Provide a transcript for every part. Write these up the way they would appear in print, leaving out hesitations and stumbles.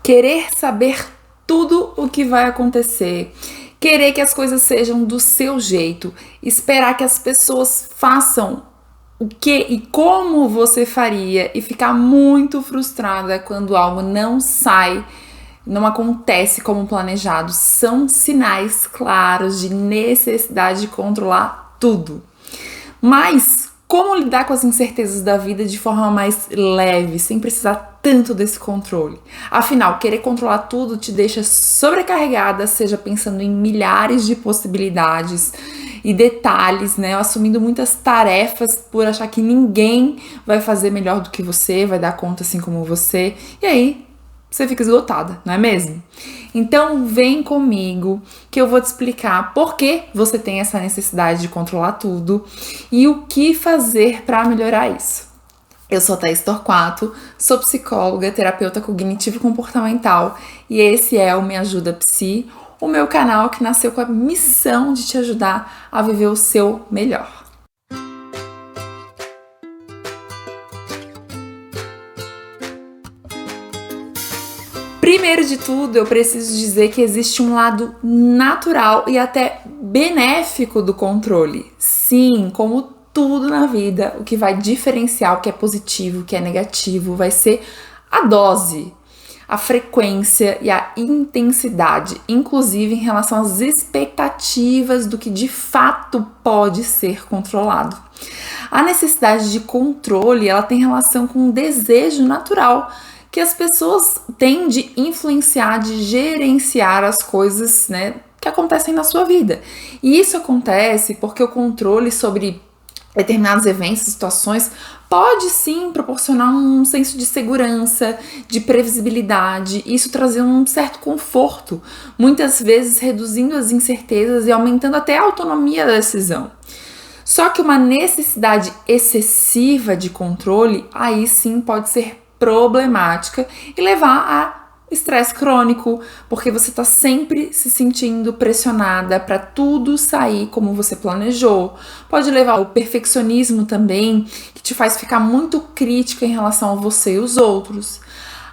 Querer saber tudo o que vai acontecer, querer que as coisas sejam do seu jeito, esperar que as pessoas façam o que e como você faria e ficar muito frustrada quando algo não sai, não acontece como planejado, são sinais claros de necessidade de controlar tudo. Mas como lidar com as incertezas da vida de forma mais leve, sem precisar tanto desse controle? Afinal, querer controlar tudo te deixa sobrecarregada, seja pensando em milhares de possibilidades e detalhes, né? Assumindo muitas tarefas por achar que ninguém vai fazer melhor do que você, vai dar conta assim como você. E aí, você fica esgotada, não é mesmo? Então vem comigo que eu vou te explicar por que você tem essa necessidade de controlar tudo e o que fazer para melhorar isso. Eu sou Thaís Torquato, sou psicóloga, terapeuta cognitivo-comportamental e esse é o Me Ajuda Psi, o meu canal que nasceu com a missão de te ajudar a viver o seu melhor. Primeiro de tudo, eu preciso dizer que existe um lado natural e até benéfico do controle. Sim, como tudo na vida, o que vai diferenciar o que é positivo, o que é negativo, vai ser a dose, a frequência e a intensidade, inclusive em relação às expectativas do que de fato pode ser controlado. A necessidade de controle, ela tem relação com um desejo natural que as pessoas têm de influenciar, de gerenciar as coisas, né, que acontecem na sua vida. E isso acontece porque o controle sobre determinados eventos, situações, pode sim proporcionar um senso de segurança, de previsibilidade, isso trazer um certo conforto, muitas vezes reduzindo as incertezas e aumentando até a autonomia da decisão. Só que uma necessidade excessiva de controle, aí sim pode ser problemática e levar a estresse crônico, porque você está sempre se sentindo pressionada para tudo sair como você planejou. Pode levar ao perfeccionismo também, que te faz ficar muito crítica em relação a você e os outros.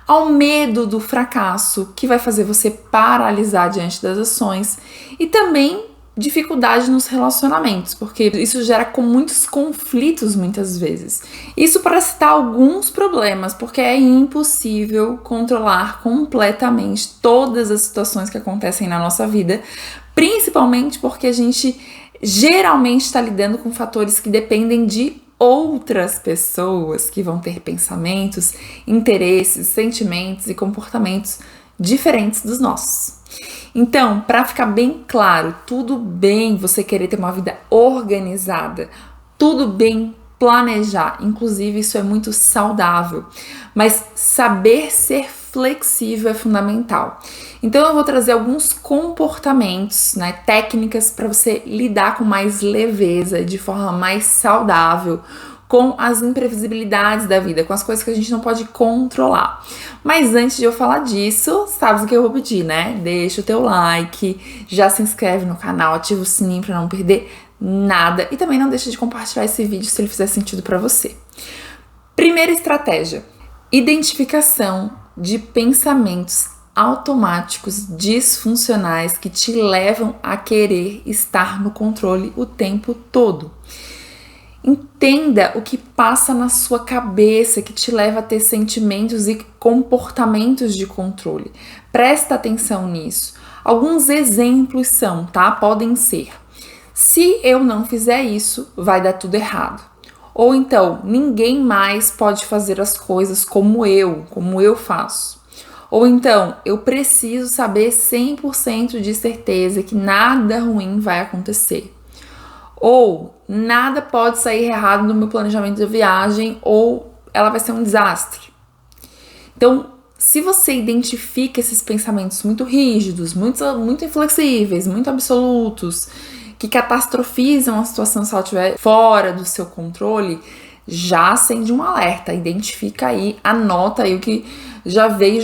Ao medo do fracasso, que vai fazer você paralisar diante das ações. E também dificuldade nos relacionamentos, porque isso gera com muitos conflitos muitas vezes. Isso para citar alguns problemas, porque é impossível controlar completamente todas as situações que acontecem na nossa vida, principalmente porque a gente geralmente está lidando com fatores que dependem de outras pessoas que vão ter pensamentos, interesses, sentimentos e comportamentos diferentes dos nossos. Então, para ficar bem claro, tudo bem você querer ter uma vida organizada, tudo bem planejar, inclusive isso é muito saudável, mas saber ser flexível é fundamental. Então eu vou trazer alguns comportamentos, né, técnicas para você lidar com mais leveza, de forma mais saudável, com as imprevisibilidades da vida, com as coisas que a gente não pode controlar. Mas antes de eu falar disso, sabe o que eu vou pedir, né? Deixa o teu like, já se inscreve no canal, ativa o sininho para não perder nada e também não deixa de compartilhar esse vídeo se ele fizer sentido para você. Primeira estratégia: identificação de pensamentos automáticos disfuncionais que te levam a querer estar no controle o tempo todo. Entenda o que passa na sua cabeça que te leva a ter sentimentos e comportamentos de controle. Presta atenção nisso. Alguns exemplos são, tá? Podem ser: se eu não fizer isso, vai dar tudo errado. Ou então, ninguém mais pode fazer as coisas como eu faço. Ou então, eu preciso saber 100% de certeza que nada ruim vai acontecer. Ou nada pode sair errado no meu planejamento de viagem, ou ela vai ser um desastre. Então, se você identifica esses pensamentos muito rígidos, muito inflexíveis, muito absolutos, que catastrofizam a situação se ela estiver fora do seu controle, já acende um alerta, identifica aí, anota aí o que já veio,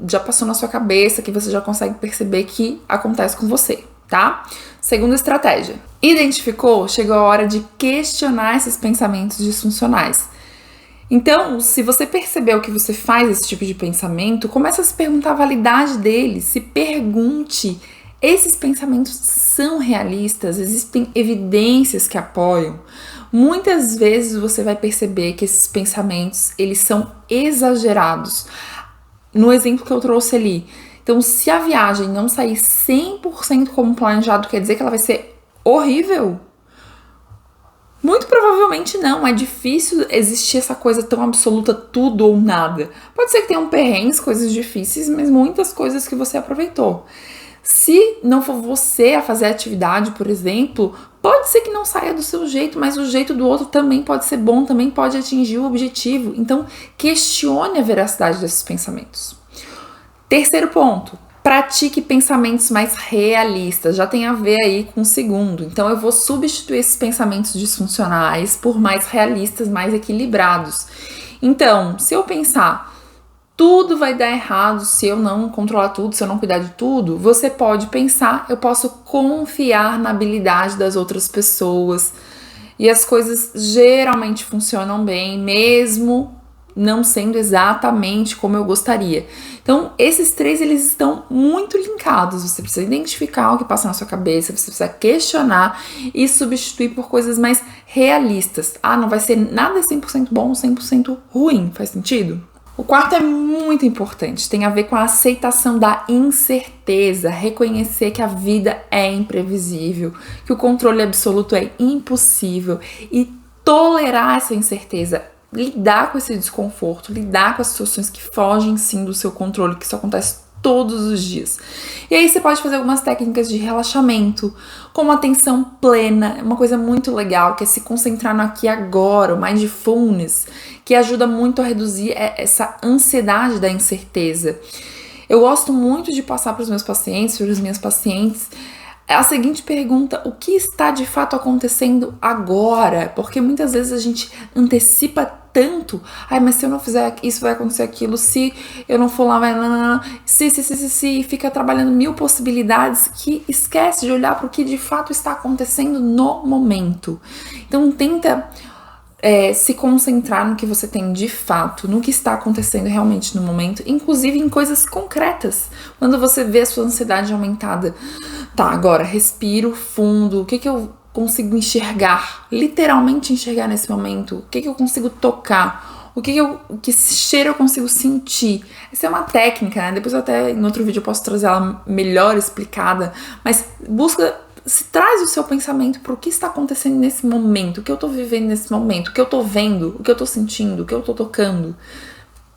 já passou na sua cabeça, que você já consegue perceber que acontece com você, tá? Segunda estratégia: identificou? Chegou a hora de questionar esses pensamentos disfuncionais. Então, se você percebeu que você faz esse tipo de pensamento, comece a se perguntar a validade dele. Se pergunte, esses pensamentos são realistas? Existem evidências que apoiam? Muitas vezes você vai perceber que esses pensamentos, eles são exagerados. No exemplo que eu trouxe ali. Então, se a viagem não sair 100% como planejado, quer dizer que ela vai ser horrível? Muito provavelmente não, é difícil existir essa coisa tão absoluta, tudo ou nada. Pode ser que tenham perrengues, coisas difíceis, mas muitas coisas que você aproveitou. Se não for você a fazer a atividade, por exemplo, pode ser que não saia do seu jeito, mas o jeito do outro também pode ser bom, também pode atingir o objetivo. Então, questione a veracidade desses pensamentos. Terceiro ponto. Pratique pensamentos mais realistas, já tem a ver aí com o segundo. Então eu vou substituir esses pensamentos disfuncionais por mais realistas, mais equilibrados. Então, se eu pensar, tudo vai dar errado se eu não controlar tudo, se eu não cuidar de tudo, você pode pensar, eu posso confiar na habilidade das outras pessoas. E as coisas geralmente funcionam bem, mesmo não sendo exatamente como eu gostaria. Então, esses três, eles estão muito linkados. Você precisa identificar o que passa na sua cabeça, você precisa questionar e substituir por coisas mais realistas. Ah, não vai ser nada 100% bom, 100% ruim. Faz sentido? O quarto é muito importante, tem a ver com a aceitação da incerteza, reconhecer que a vida é imprevisível, que o controle absoluto é impossível e tolerar essa incerteza, lidar com esse desconforto, lidar com as situações que fogem sim do seu controle, que isso acontece todos os dias. E aí você pode fazer algumas técnicas de relaxamento, como atenção plena, uma coisa muito legal, que é se concentrar no aqui e agora, o mindfulness, que ajuda muito a reduzir essa ansiedade da incerteza. Eu gosto muito de passar para os meus pacientes, para as minhas pacientes, a seguinte pergunta: o que está de fato acontecendo agora? Porque muitas vezes a gente antecipa tanto. Ai, mas se eu não fizer isso, vai acontecer aquilo. Se eu não for lá, vai... Se, fica trabalhando 1000 possibilidades que esquece de olhar para o que de fato está acontecendo no momento. Então, tenta se concentrar no que você tem de fato, no que está acontecendo realmente no momento, inclusive em coisas concretas. Quando você vê a sua ansiedade aumentada, tá, agora respiro fundo, o que eu consigo enxergar, literalmente enxergar nesse momento, o que eu consigo tocar, que cheiro eu consigo sentir. Essa é uma técnica, né? Depois até em outro vídeo eu posso trazer ela melhor explicada, mas traz o seu pensamento para o que está acontecendo nesse momento, o que eu tô vivendo nesse momento, o que eu tô vendo, o que eu tô sentindo, o que eu tô tocando.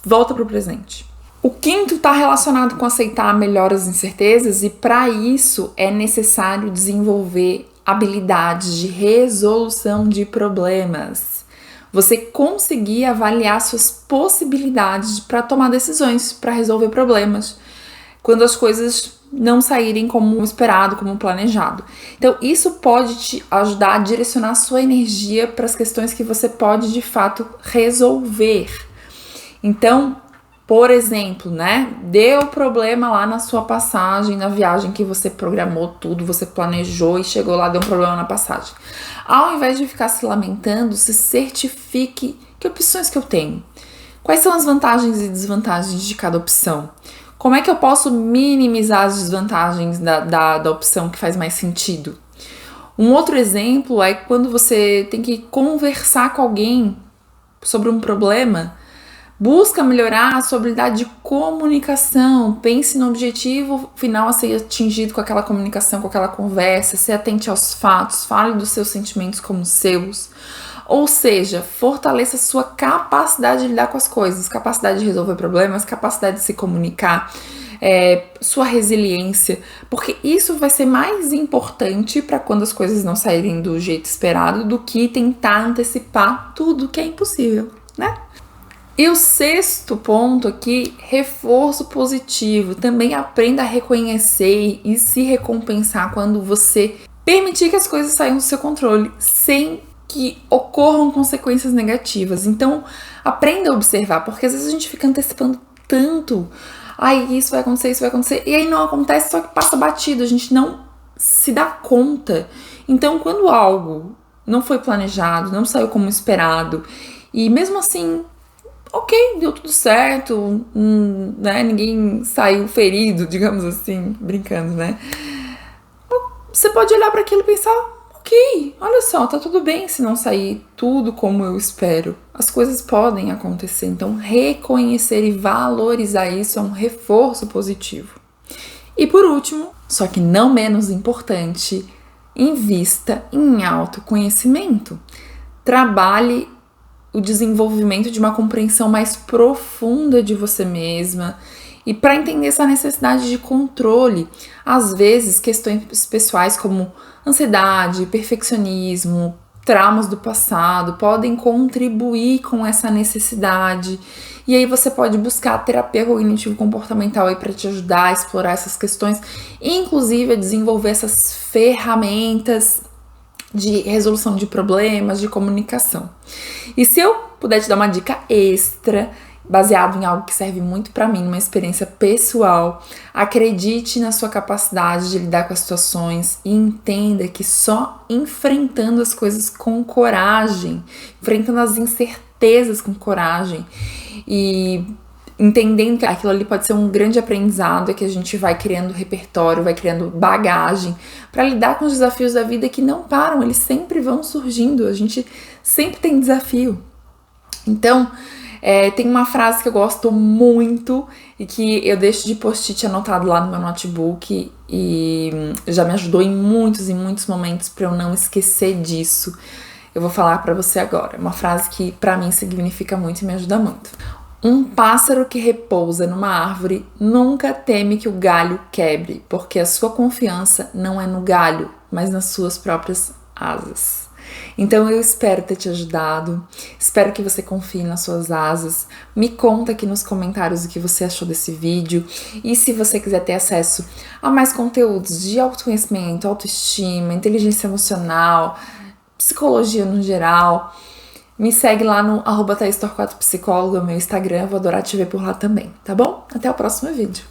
Volta pro presente. O quinto está relacionado com aceitar melhor as incertezas e para isso é necessário desenvolver habilidades de resolução de problemas. Você conseguir avaliar suas possibilidades para tomar decisões, para resolver problemas, quando as coisas não saírem como esperado, como planejado. Então, isso pode te ajudar a direcionar a sua energia para as questões que você pode, de fato, resolver. Então, por exemplo, né? Deu problema lá na sua passagem, na viagem que você programou tudo, você planejou e chegou lá, deu um problema na passagem. Ao invés de ficar se lamentando, se certifique que opções que eu tenho. Quais são as vantagens e desvantagens de cada opção? Como é que eu posso minimizar as desvantagens da opção que faz mais sentido? Um outro exemplo é quando você tem que conversar com alguém sobre um problema, busca melhorar a sua habilidade de comunicação, pense no objetivo final a ser atingido com aquela comunicação, com aquela conversa, se atente aos fatos, fale dos seus sentimentos como seus. Ou seja, fortaleça sua capacidade de lidar com as coisas, capacidade de resolver problemas, capacidade de se comunicar, sua resiliência, porque isso vai ser mais importante para quando as coisas não saírem do jeito esperado do que tentar antecipar tudo que é impossível, né? E o sexto ponto aqui, reforço positivo. Também aprenda a reconhecer e se recompensar quando você permitir que as coisas saiam do seu controle, sem que ocorram consequências negativas. Então, aprenda a observar, porque às vezes a gente fica antecipando tanto. Ai, isso vai acontecer, e aí não acontece, só que passa batido, a gente não se dá conta. Então, quando algo não foi planejado, não saiu como esperado, e mesmo assim ok, deu tudo certo, né? Ninguém saiu ferido, digamos assim, brincando, né? Você pode olhar para aquilo e pensar, ok, olha só, tá tudo bem se não sair tudo como eu espero. As coisas podem acontecer, então reconhecer e valorizar isso é um reforço positivo. E por último, só que não menos importante, invista em autoconhecimento. Trabalhe o desenvolvimento de uma compreensão mais profunda de você mesma e para entender essa necessidade de controle. Às vezes, questões pessoais como ansiedade, perfeccionismo, traumas do passado podem contribuir com essa necessidade. E aí você pode buscar a terapia cognitivo-comportamental aí para te ajudar a explorar essas questões, inclusive a desenvolver essas ferramentas de resolução de problemas, de comunicação. E se eu puder te dar uma dica extra, baseado em algo que serve muito para mim, uma experiência pessoal, acredite na sua capacidade de lidar com as situações e entenda que só enfrentando as coisas com coragem, enfrentando as incertezas com coragem e entendendo que aquilo ali pode ser um grande aprendizado, é que a gente vai criando repertório, vai criando bagagem para lidar com os desafios da vida que não param, eles sempre vão surgindo, a gente sempre tem desafio. Então, tem uma frase que eu gosto muito e que eu deixo de post-it anotado lá no meu notebook e já me ajudou em muitos e muitos momentos para eu não esquecer disso. Eu vou falar para você agora, uma frase que para mim significa muito e me ajuda muito. Um pássaro que repousa numa árvore nunca teme que o galho quebre, porque a sua confiança não é no galho, mas nas suas próprias asas. Então eu espero ter te ajudado, espero que você confie nas suas asas. Me conta aqui nos comentários o que você achou desse vídeo e se você quiser ter acesso a mais conteúdos de autoconhecimento, autoestima, inteligência emocional, psicologia no geral, me segue lá no @ThaisTorquato Psicóloga, meu Instagram, eu vou adorar te ver por lá também, tá bom? Até o próximo vídeo.